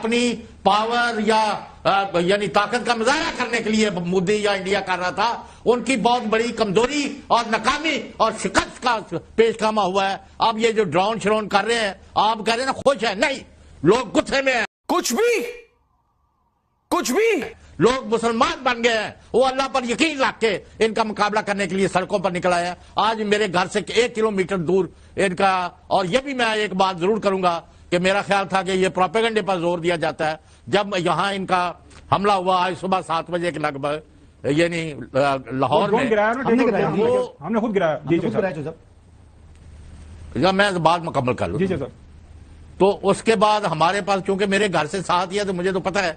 اپنی پاور یا یعنی طاقت کا مظاہرہ کرنے کے لیے مودی یا انڈیا کر رہا تھا، ان کی بہت بڑی کمزوری اور ناکامی اور شکست کا پیش خیمہ ہوا ہے. اب یہ جو ڈرون شرون کر رہے ہیں، آپ کہہ رہے ہیں نا خوش ہیں، نہیں، لوگ غصے میں ہیں. کچھ بھی لوگ مسلمان بن گئے ہیں، وہ اللہ پر یقین رکھ کے ان کا مقابلہ کرنے کے لیے سڑکوں پر نکل آئے ہیں. آج میرے گھر سے 1 کلومیٹر دور ان کا، اور یہ بھی میں ایک بات ضرور کروں گا کہ میرا خیال تھا کہ یہ پروپیگنڈے پر زور دیا جاتا ہے. جب یہاں ان کا حملہ ہوا آج صبح 7 بجے کے لگ بھگ، یعنی لاہور میں، ہم نے خود گرایا. میں بات مکمل کر لوں. تو اس کے بعد ہمارے پاس، چونکہ میرے گھر سے ساتھ ہی ہے تو مجھے تو پتہ ہے،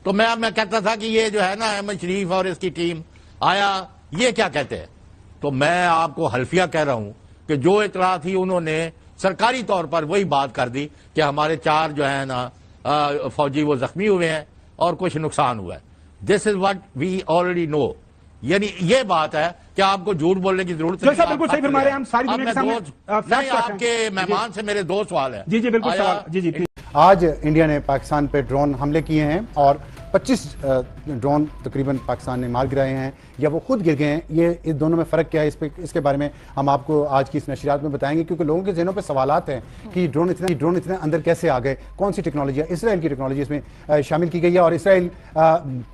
تو میں کہتا تھا کہ یہ جو ہے نا احمد شریف اور اس کی ٹیم آیا، یہ کیا کہتے ہیں. تو میں آپ کو حلفیہ کہہ رہا ہوں کہ جو اطلاع تھی انہوں نے سرکاری طور پر وہی بات کر دی کہ ہمارے 4 جو ہے نا فوجی وہ زخمی ہوئے ہیں اور کچھ نقصان ہوا ہے. This is what we already know. یعنی یہ بات ہے کہ آپ کو جھوٹ بولنے کی ضرورت نہیں. بالکل صحیح فرما رہے ہیں ہم ساری دنیا کے سامنے. آپ کے مہمان سے میرے 2 سوال ہیں. جی بالکل سوال. آج انڈیا نے پاکستان پہ ڈرون حملے کیے ہیں اور 25 ڈرون تقریباً پاکستان نے مار گرائے ہیں یا وہ خود گر گئے ہیں. یہ اس دونوں میں فرق کیا ہے، اس کے بارے میں ہم آپ کو آج کی اس نشریات میں بتائیں گے، کیونکہ لوگوں کے ذہنوں پہ سوالات ہیں کہ ڈرون اتنے اندر کیسے آ گئے، کون سی ٹیکنالوجی ہے. اسرائیل کی ٹیکنالوجی اس میں شامل کی گئی ہے اور اسرائیل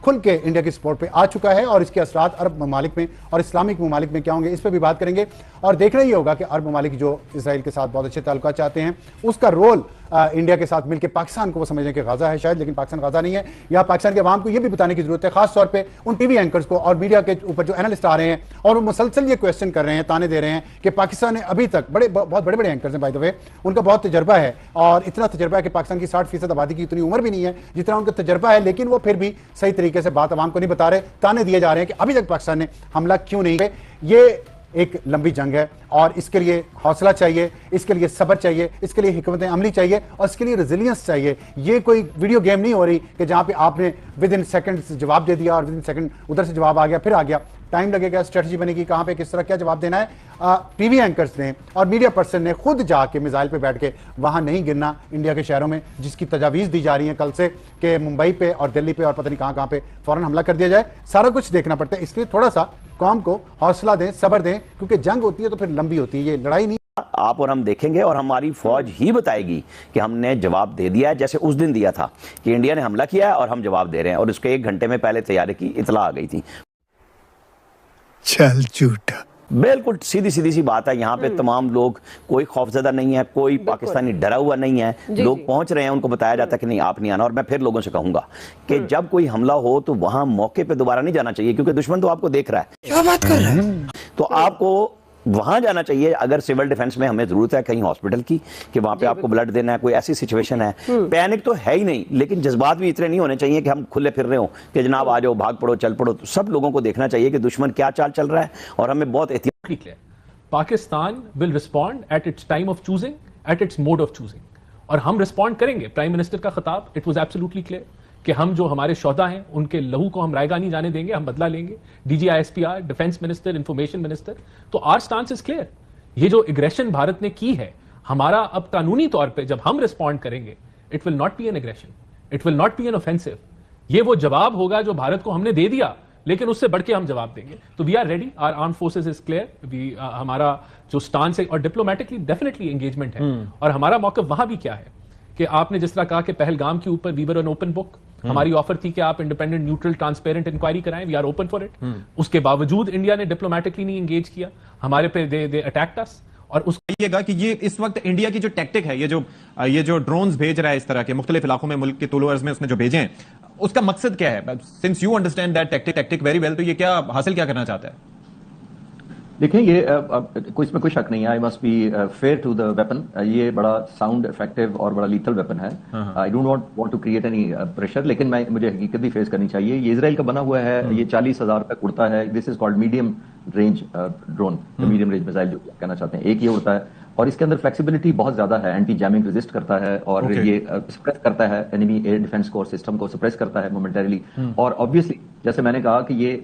کھل کے انڈیا کی سپورٹ پہ آ چکا ہے، اور اس کے اثرات عرب ممالک میں اور اسلامک ممالک میں کیا ہوں گے، اس پہ بھی بات کریں گے. اور دیکھنا یہ ہوگا کہ عرب ممالک جو اسرائیل کے ساتھ بہت اچھے تعلقات چاہتے ہیں، اس کا رول انڈیا کے ساتھ مل کے پاکستان کو وہ سمجھیں کہ غزہ ہے شاید، لیکن پاکستان غزہ نہیں ہے. یا پاکستان کے عوام کو یہ بھی بتانے کی ضرورت ہے، خاص طور پہ ان ٹی وی اینکرز کو اور میڈیا کے اوپر جو اینالسٹ آ رہے ہیں اور وہ مسلسل یہ کویسچن کر رہے ہیں، تانے دے رہے ہیں کہ پاکستان نے ابھی تک بہت بڑے اینکرز ہیں بائی دا وے، ان کا بہت تجربہ ہے، اور اتنا تجربہ ہے کہ پاکستان کی 60% آبادی کی اتنی عمر بھی نہیں ہے جتنا ان کا تجربہ ہے، لیکن وہ پھر بھی صحیح طریقے سے بات عوام کو نہیں بتا رہے. تانے دیے جا رہے ہیں کہ ابھی تک پاکستان نے حملہ کیوں نہیں. یہ ایک لمبی جنگ ہے اور اس کے لیے حوصلہ چاہیے، اس کے لیے صبر چاہیے، اس کے لیے حکمت عملی چاہیے اور اس کے لیے ریزیلینس چاہیے. یہ کوئی ویڈیو گیم نہیں ہو رہی کہ جہاں پہ آپ نے ود ان سیکنڈ جواب دے دیا اور ود ان سیکنڈ ادھر سے جواب آ گیا پھر آ گیا. ٹائم لگے گا، اسٹریٹجی بنے گی، کہاں پہ کس طرح کیا جواب دینا ہے. ٹی وی اینکرز نے اور میڈیا پرسن نے خود جا کے میزائل پہ بیٹھ کے وہاں نہیں گرنا انڈیا کے شہروں میں، جس کی تجاویز دی جا رہی ہیں کل سے کہ ممبئی پہ اور دلی پہ اور پتہ نہیں کہاں پہ فوراً حملہ کر دیا جائے. سارا کچھ دیکھنا پڑتا ہے، اس لیے تھوڑا سا قوم کو حوصلہ دیں، صبر دیں، کیونکہ جنگ ہوتی ہے تو پھر لمبی ہوتی ہے، یہ لڑائی نہیں. آپ اور ہم دیکھیں گے اور ہماری فوج ہی بتائے گی کہ ہم نے جواب دے دیا ہے، جیسے اس دن دیا تھا کہ انڈیا نے حملہ کیا ہے اور ہم جواب دے رہے ہیں، اور اس کے 1 گھنٹے میں پہلے طیارے کی اطلاع آ گئی تھی. چل جھوٹا. بالکل سیدھی سی بات ہے. یہاں پہ تمام لوگ، کوئی خوفزدہ نہیں ہے، کوئی پاکستانی ڈرا ہوا نہیں ہے. لوگ پہنچ رہے ہیں، ان کو بتایا جاتا ہے کہ نہیں آپ نہیں آنا. اور میں پھر لوگوں سے کہوں گا کہ جب کوئی حملہ ہو تو وہاں موقع پہ دوبارہ نہیں جانا چاہیے، کیونکہ دشمن تو آپ کو دیکھ رہا ہے. کیا بات کر رہا ہے؟ تو آپ کو وہاں جانا چاہیے. اگر سول ڈیفنس میں ہمیں ضرورت ہے کہیں ہاسپٹل کی کہ وہاں پہ آپ کو بلڈ دینا ہے، کوئی ایسی سچویشن ہے، پینک تو ہے ہی نہیں، لیکن جذبات بھی اتنے نہیں ہونے چاہیے کہ ہم کھلے پھر رہے ہوں کہ جناب آ جاؤ، بھاگ پڑو، چل پڑو. سب لوگوں کو دیکھنا چاہیے کہ دشمن کیا چال چل رہا ہے اور ہمیں بہت احتیاط. Pakistan will respond at its time of choosing, at its mode of choosing. اور ہم رسپونڈ کریں گے. پرائم منسٹر کا خطاب it was absolutely clear کہ ہم جو ہمارے شہداء ہیں ان کے لہو کو ہم رائے گاہ نہیں جانے دیں گے، ہم بدلہ لیں گے. D G I S P R, defence minister, information minister. تو our stance is clear. یہ جو اگریشن بھارت نے کی ہے، ہمارا اب قانونی طور پہ جب ہم رسپونڈ کریں گے it will not be an aggression, it will not be an offensive. یہ وہ جواب ہوگا جو بھارت کو ہم نے دے دیا، لیکن اس سے بڑھ کے ہم جواب دیں گے. تو we are ready, our arm forces is clear. ہمارا جو سٹانس ہے اور ڈپلومیٹکلی ڈیفینیٹلی انگیجمنٹ ہے. اور ہمارا موقف وہاں بھی کیا ہے کہ آپ نے جس طرح کہا کہ پہلگام کے اوپر وی ور این اوپن بک. ہماری آفر تھی کہ آپ انڈیپینڈنٹ، نیوٹرل، ٹرانسپیرنٹ انکوائری کرائیں. We are open for it. اس کے باوجود انڈیا نے ڈپلومیٹکلی نہیں انگیج کیا ہمارے پہ. دے اٹیکڈ اس. اور اس کہیے گا کہ یہ اس وقت انڈیا کی جو ٹیکٹک ہے، یہ جو ڈرونز بھیج رہا ہے اس طرح کے مختلف علاقوں میں ملک کے طول و عرض میں اس نے جو بھیجے ہیں، اس کا مقصد کیا ہے؟ Since you understand that tactic very well, تو یہ کیا حاصل کیا کرنا چاہتا ہے؟ دیکھیں، یہ اس میں کوئی شک نہیں ہے. I must be fair to the weapon. یہ بڑا ساؤنڈ افیکٹو اور بڑا لیتھل ویپن ہے. I don't want to create any pressure, لیکن مجھے حقیقت بھی فیس کرنی چاہیے. یہ اسرائیل کا بنا ہوا ہے، یہ 40,000 تک اڑتا ہے. This is called medium range drone, medium range missile جو کہنا چاہتے ہیں. ایک یہ اڑتا ہے اور اس کے اندر فلیکسیبلٹی بہت زیادہ ہے. اینٹی جیمنگ ریزسٹ کرتا ہے اور یہ سپریس کرتا ہے انیمی ایئر ڈیفنس کو، سسٹم کو سپریس کرتا ہے مومنٹریلی. اور آبویسلی جیسے میں نے کہا کہ یہ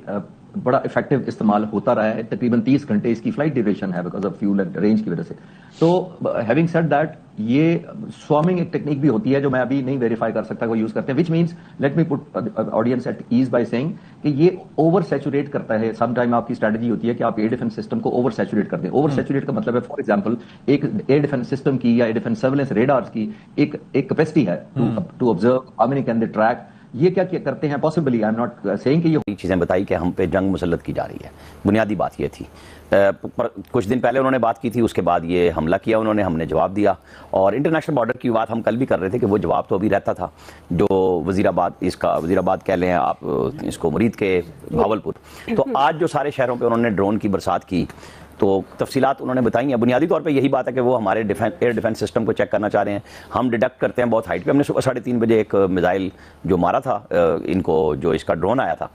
बड़ा इफेक्टिव इस्तेमाल होता रहा है, तकरीबन 30 घंटे इसकी फ्लाइट ड्यूरेशन है because of fuel and range की वजह से। तो हैविंग सेड दैट, ये स्वार्मिंग एक टेक्निक भी होती है जो मैं अभी नहीं वेरीफाई कर सकता, वो यूज करते हैं, which means let me put audience at ease by saying कि ये ओवर सैचुरेट करता है। सम टाइम आपकी स्ट्रेटजी होती है कि आप एयर डिफेंस सिस्टम को ओवर सैचुरेट कर दें। ओवर सैचुरेट का मतलब है, फॉर एग्जांपल, एक एयर डिफेंस सिस्टम की या एयर डिफेंस सर्वेलेंस रेडार्स की एक कैपेसिटी है to observe how many can they track. ये क्या करते हैं possibly, I am not saying कि ये चीज़ें बताई कि हम पे जंग मुसल्लत की जा रही है, बुनियादी बात ये थी। पर कुछ दिन पहले उन्होंने बात की थी, उसके बाद ये हमला किया उन्होंने, हमने जवाब दिया। और इंटरनेशनल बॉर्डर की बात हम कल भी कर रहे थे कि वो जवाब तो अभी रहता था, जो वज़ीराबाद कह लें आप इसको, मुरीद के भावलपुर। तो आज जो सारे शहरों पे उन्होंने ड्रोन की बरसात की, तो तफसीलात उन्होंने बताई हैं। बुनियादी तौर पे यही बात है कि वो हमारे एयर डिफेंस सिस्टम को चेक करना चाह रहे हैं। हम डिडक्ट करते हैं बहुत हाइट पे। हमने सुबह 3:30 बजे एक मिसाइल जो मारा था इनको, जो इसका ड्रोन आया था,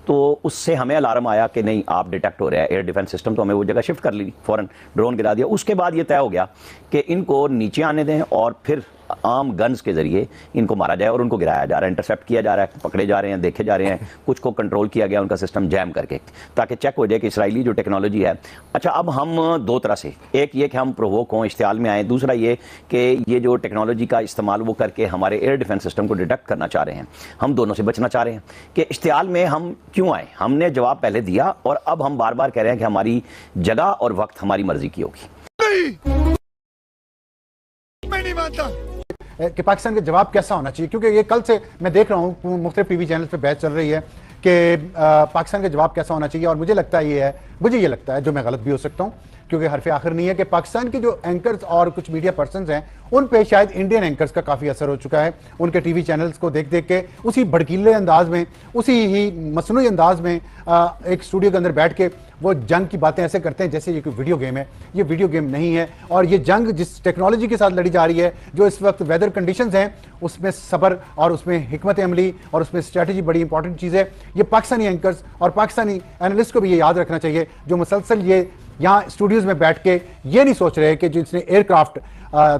तो उससे हमें अलार्म आया कि नहीं आप डिटेक्ट हो रहे हैं एयर डिफेंस सिस्टम, तो हमें वो जगह शिफ्ट कर ली, फ़ौरन ड्रोन गिरा दिया। उसके बाद ये तय हो गया कि इनको नीचे आने दें और फिर आम गन्स के जरिए इनको मारा जाए और उनको गिराया जा रहा है, इंटरसेप्ट किया जा रहा है, पकड़े जा रहे हैं, देखे जा रहे हैं। कुछ को कंट्रोल किया गया, उनका सिस्टम जैम करके, ताकि चेक हो जाए कि इसराइली जो टेक्नोलॉजी है। अच्छा, अब हम दो तरह से, एक ये कि हम प्रोवोक हों, इश्तियाल में आए, दूसरा ये कि ये जो टेक्नोलॉजी का इस्तेमाल वो करके हमारे एयर डिफेंस सिस्टम को डिटेक्ट करना चाह रहे हैं। हम दोनों से बचना चाह रहे हैं कि इश्तियाल में हम क्यों आए। हमने जवाब पहले दिया और अब हम बार बार कह रहे हैं कि हमारी जगह और वक्त हमारी मर्जी की होगी। मैं नहीं मानता कि पाकिस्तान का जवाब कैसा होना चाहिए, क्योंकि ये कल से मैं देख रहा हूँ मुख्तलिफ टीवी चैनल पे बहस चल रही है कि पाकिस्तान का जवाब कैसा होना चाहिए। और मुझे ये लगता है, जो मैं गलत भी हो सकता हूँ, क्योंकि हरफ आखिर नहीं है, कि पाकिस्तान के जो एंकर्स और कुछ मीडिया पर्सन्स हैं उन पे शायद इंडियन एंकर्स का काफ़ी असर हो चुका है। उनके टीवी चैनल्स को देख देख के उसी भड़कीले अंदाज में, उसी ही मसनूई अंदाज में एक स्टूडियो के अंदर बैठ के वो जंग की बातें ऐसे करते हैं जैसे ये कोई वीडियो गेम है। ये वीडियो गेम नहीं है। और ये जंग जिस टेक्नोलॉजी के साथ लड़ी जा रही है, जो इस वक्त वेदर कंडीशंस हैं, उसमें सब्र और उसमें हिकमत अमली और उसमें स्ट्रेटजी बड़ी इंपॉर्टेंट चीज़ है। ये पाकिस्तानी एंकर्स और पाकिस्तानी एनालिस्ट को भी ये याद रखना चाहिए, जो मुसलसल ये यहाँ स्टूडियोज़ में बैठ के ये नहीं सोच रहे कि जिसने एयरक्राफ्ट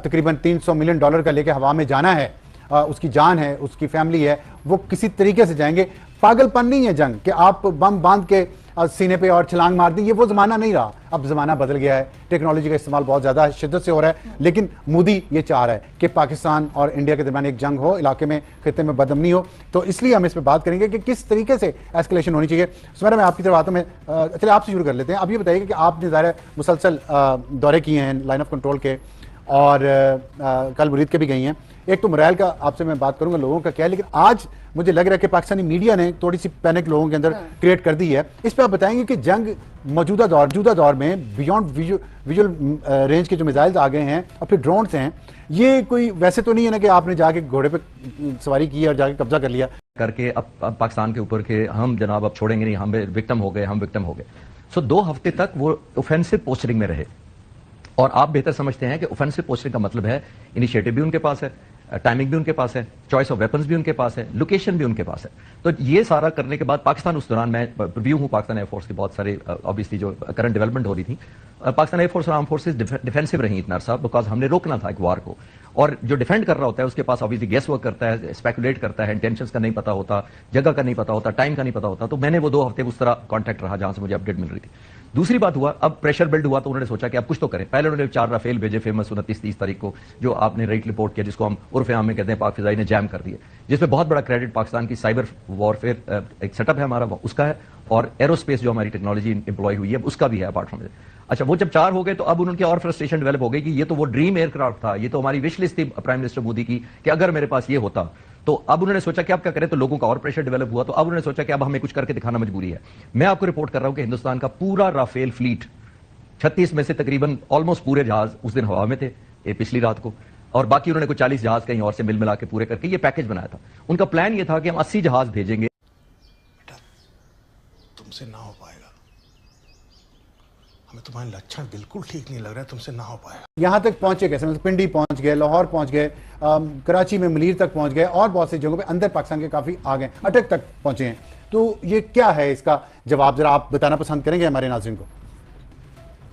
तकरीबन $300 मिलियन का लेके हवा में जाना है, उसकी जान है, उसकी फैमिली है, वो किसी तरीके से जाएंगे। पागलपन नहीं है जंग कि आप बम बांध के सीने पे और छलांग मार दी। ये वो ज़माना नहीं रहा, अब ज़माना बदल गया है। टेक्नोलॉजी का इस्तेमाल बहुत ज़्यादा शिद्दत से हो रहा है। लेकिन मोदी ये चाह रहा है कि पाकिस्तान और इंडिया के दरमियान एक जंग हो, इलाके में, खित्ते में बदअमनी हो। तो इसलिए हम इस पर बात करेंगे कि किस तरीके से एस्केलेशन होनी चाहिए। सुमेरा, मैं आपकी तरफ आता हूँ। चलिए आपसे शुरू कर लेते हैं। अब ये बताइए कि आपने ज़ाहिर मुसलसल दौरे किए हैं लाइन ऑफ कंट्रोल के, और कल मुरीद के भी गई हैं। एक तो मोरल का आपसे मैं बात करूंगा, लोगों का क्या है, लेकिन आज मुझे लग रहा है कि पाकिस्तानी मीडिया ने थोड़ी सी पैनिक लोगों के अंदर क्रिएट कर दी है। इस पर आप बताएंगे कि जंग मौजूदा दौर में बियॉन्ड विजुअल रेंज के जो मिसाइल्स आ गए हैं और फिर ड्रोन्स हैं, ये कोई वैसे तो नहीं है ना कि आपने जाके घोड़े पे सवारी की और जाके कब्जा कर लिया करके अब पाकिस्तान के ऊपर के हम जनाब अब छोड़ेंगे नहीं, हम विक्टिम हो गए। सो 2 हफ्ते तक वो ऑफेंसिव पोस्चरिंग में रहे। और आप बेहतर समझते हैं कि ऑफेंसिव पोस्चरिंग का मतलब है इनिशिएटिव भी उनके पास है, टाइमिंग भी उनके पास है, चॉइस ऑफ वेपन्स भी उनके पास है, लोकेशन भी उनके पास है। तो ये सारा करने के बाद पाकिस्तान, उस दौरान मैं रिव्यू हूँ पाकिस्तान एयरफोर्स की, बहुत सारे ऑब्वियसली जो करंट डेवलपमेंट हो रही थी, पाकिस्तान एयरफोर्स और आर्म फोर्सेस डिफेंसिव रही इतना साहब, बिकॉज हमने रोकना था एक वार को। और जो डिफेंड कर रहा होता है उसके पास ऑब्वियसली गेस वर्क करता है, स्पेकुलेट करता है, इंटेंशंस का नहीं पता होता, जगह का नहीं पता होता, टाइम का नहीं पता होता। तो मैंने वो 2 हफ्ते उस तरह कॉन्टैक्ट रहा जहां से मुझे अपडेट मिल रही थी। दूसरी बात हुआ, अब प्रेशर बिल्ड हुआ तो उन्होंने सोचा कि अब कुछ तो करें। पहले उन्होंने 4 राफेल भेजे, फेमस 29-30 तारीख को, जो आपने राइट रिपोर्ट किया, जिसको हम उर्फ आम में कहते हैं पाक फिजाई ने जैम कर दिया, जिसमें बहुत बड़ा क्रेडिट पाकिस्तान की साइबर वॉरफेयर एक सेटअप है हमारा, उसका है, और एरोस्पेस जो हमारी टेक्नोलॉजी इंप्लॉय हुई है उसका भी है अपार्ट फ्रॉम इट। अच्छा, वो जब 4 हो गए तो अब उनकी और फ्रस्ट्रेशन डेवलप हो गई कि ये तो वो ड्रीम एयरक्राफ्ट था, ये तो हमारी विश लिस्ट थी प्राइम मिनिस्टर मोदी की कि अगर मेरे पास ये होता। तो अब उन्होंने सोचा कि अब क्या करें, तो लोगों का और प्रेशर डेवलप हुआ, तो अब उन्होंने सोचा कि अब हमें कुछ करके दिखाना मजबूरी है। मैं आपको रिपोर्ट कर रहा हूं कि हिंदुस्तान का पूरा राफेल फ्लीट, 36 में से तकरीबन ऑलमोस्ट पूरे जहाज उस दिन हवा में थे पिछली रात को, और बाकी उन्होंने कुछ 40 जहाज कहीं और से मिल मिला के पूरे करके ये पैकेज बनाया था। उनका प्लान ये था कि हम 80 जहाज भेजेंगे। तुमसे ना हो पाएगा, हमें तुम्हारे लक्षण बिल्कुल ठीक नहीं लग रहा है, तुमसे ना हो पाएगा। यहाँ तक पहुंचे कैसे? मतलब पिंडी पहुंच गए, लाहौर पहुंच गए, कराची में मलीर तक पहुंच गए, और बहुत सी जगहों पे अंदर पाकिस्तान के काफी आ गए, अटक तक पहुंचे हैं। तो ये क्या है, इसका जवाब जरा आप बताना पसंद करेंगे हमारे नाज़रीन को?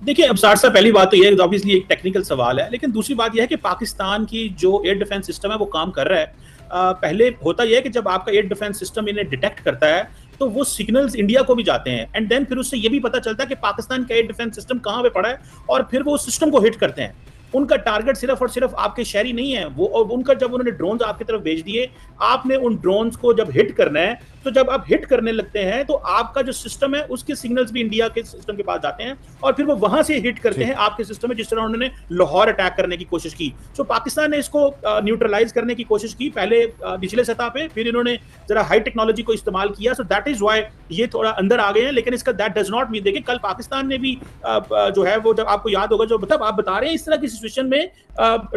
देखिए, अब 60 साल पहली बात तो ये ऑब्वियसली एक टेक्निकल सवाल है, लेकिन दूसरी बात यह है कि पाकिस्तान की जो एयर डिफेंस सिस्टम है वो काम कर रहा है। पहले होता यह है कि जब आपका एयर डिफेंस सिस्टम इन्हें डिटेक्ट करता है तो वो सिग्नल्स इंडिया को भी जाते हैं, एंड देन फिर उससे ये भी पता चलता है कि पाकिस्तान का एयर डिफेंस सिस्टम कहाँ पे पड़ा है, और फिर वो उस सिस्टम को हिट करते हैं। उनका टारगेट सिर्फ और सिर्फ आपके शहरी नहीं है वो, और उनका जब उन्होंने ड्रोन्स आपकी तरफ भेज दिए, आपने उन ड्रोन्स को जब हिट करना है, तो जब आप हिट करने लगते हैं तो आपका जो सिस्टम है उसके सिग्नल्स भी इंडिया के सिस्टम के पास जाते हैं, और फिर वो वहां से हिट करते हैं आपके सिस्टम में, जिस तरह उन्होंने लाहौर अटैक करने की कोशिश की। सो पाकिस्तान ने इसको न्यूट्रलाइज करने की कोशिश की, पहले निचले सतह पे, फिर इन्होंने जरा हाई टेक्नोलॉजी को इस्तेमाल किया। सो दैट इज व्हाई ये थोड़ा अंदर आ गए हैं, लेकिन इसका दैट डज नॉट मीन, देखिए कल पाकिस्तान ने भी जो है वो, जब आपको याद होगा, जो मतलब आप बता रहे हैं इस तरह की सिचुएशन में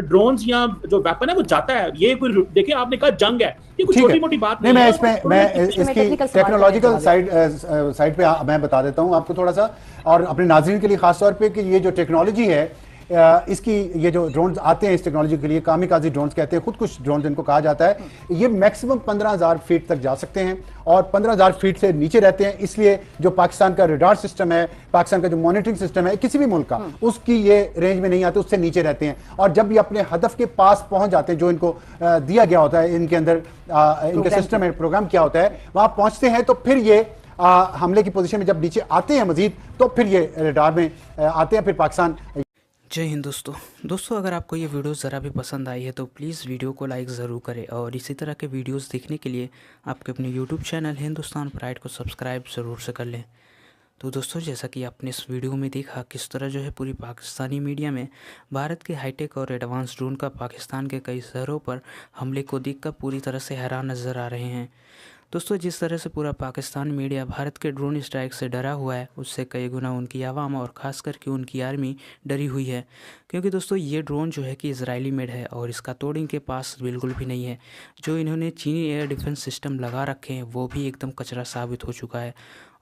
ड्रोन्स या जो वेपन है वो जाता है, ये कोई, देखिए आपने कहा जंग है, ये कोई छोटी मोटी बात नहीं है। मैं इसकी टेक्नोलॉजिकल साइड पे मैं बता देता हूं आपको थोड़ा सा, और अपने नाज़रीन के लिए खास तौर पे, कि ये जो टेक्नोलॉजी है इसकी, ये जो ड्रोन्स आते हैं इस टेक्नोलॉजी के लिए, कामिकाजी ड्रोन्स कहते हैं, खुद कुछ ड्रोन्स इनको कहा जाता है, ये मैक्सिमम 15,000 फीट तक जा सकते हैं और 15,000 फीट से नीचे रहते हैं। इसलिए जो पाकिस्तान का रडार सिस्टम है, पाकिस्तान का जो मॉनिटरिंग सिस्टम है किसी भी मुल्क का, उसकी ये रेंज में नहीं आते, उससे नीचे रहते हैं। और जब ये अपने हदफ के पास पहुंच जाते हैं, जो इनको दिया गया होता है, इनके अंदर इनके सिस्टम में प्रोग्राम किया होता है, वहां पहुंचते हैं, तो फिर ये हमले की पोजीशन में जब नीचे आते हैं मजीद, तो फिर ये रडार में आते हैं, फिर पाकिस्तान। जय हिंद दोस्तों, अगर आपको ये वीडियो ज़रा भी पसंद आई है तो प्लीज़ वीडियो को लाइक ज़रूर करें, और इसी तरह के वीडियोस देखने के लिए आपके अपने यूट्यूब चैनल हिंदुस्तान प्राइड को सब्सक्राइब ज़रूर से कर लें। तो दोस्तों, जैसा कि आपने इस वीडियो में देखा किस तरह जो है पूरी पाकिस्तानी मीडिया में भारत के हाईटेक और एडवांस ड्रोन का पाकिस्तान के कई शहरों पर हमले को देखकर पूरी तरह से हैरान नज़र आ रहे हैं। दोस्तों, जिस तरह से पूरा पाकिस्तान मीडिया भारत के ड्रोन स्ट्राइक से डरा हुआ है, उससे कई गुना उनकी आवाम और ख़ास करके उनकी आर्मी डरी हुई है, क्योंकि दोस्तों ये ड्रोन जो है कि इजरायली मेड है और इसका तोड़ इनके पास बिल्कुल भी नहीं है। जो इन्होंने चीनी एयर डिफेंस सिस्टम लगा रखे हैं वो भी एकदम कचरा साबित हो चुका है,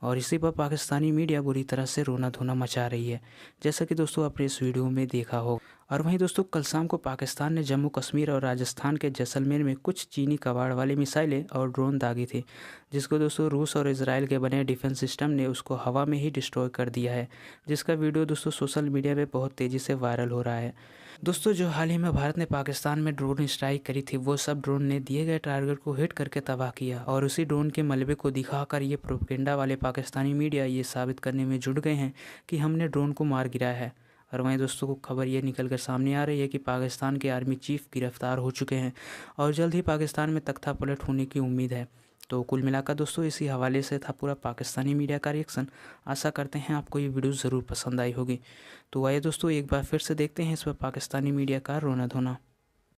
और इसी पर पाकिस्तानी मीडिया बुरी तरह से रोना धोना मचा रही है, जैसा कि दोस्तों आपने इस वीडियो में देखा हो। और वहीं दोस्तों, कल शाम को पाकिस्तान ने जम्मू कश्मीर और राजस्थान के जैसलमेर में कुछ चीनी कबाड़ वाली मिसाइलें और ड्रोन दागी थी, जिसको दोस्तों रूस और इजराइल के बने डिफेंस सिस्टम ने उसको हवा में ही डिस्ट्रॉय कर दिया है, जिसका वीडियो दोस्तों सोशल मीडिया पे बहुत तेज़ी से वायरल हो रहा है। दोस्तों, जो हाल ही में भारत ने पाकिस्तान में ड्रोन स्ट्राइक करी थी, वो सब ड्रोन ने दिए गए टारगेट को हिट करके तबाह किया, और उसी ड्रोन के मलबे को दिखाकर ये प्रोपेगेंडा वाले पाकिस्तानी मीडिया ये साबित करने में जुट गए हैं कि हमने ड्रोन को मार गिराया है। और वहीं दोस्तों को खबर ये निकल कर सामने आ रही है कि पाकिस्तान के आर्मी चीफ गिरफ्तार हो चुके हैं, और जल्द ही पाकिस्तान में तख्ता पलट होने की उम्मीद है। तो कुल मिलाकर दोस्तों, इसी हवाले से था पूरा पाकिस्तानी मीडिया का रिएक्शन। आशा करते हैं आपको ये वीडियो ज़रूर पसंद आई होगी। तो आइए दोस्तों, एक बार फिर से देखते हैं इस पर पाकिस्तानी मीडिया का रोना धोना।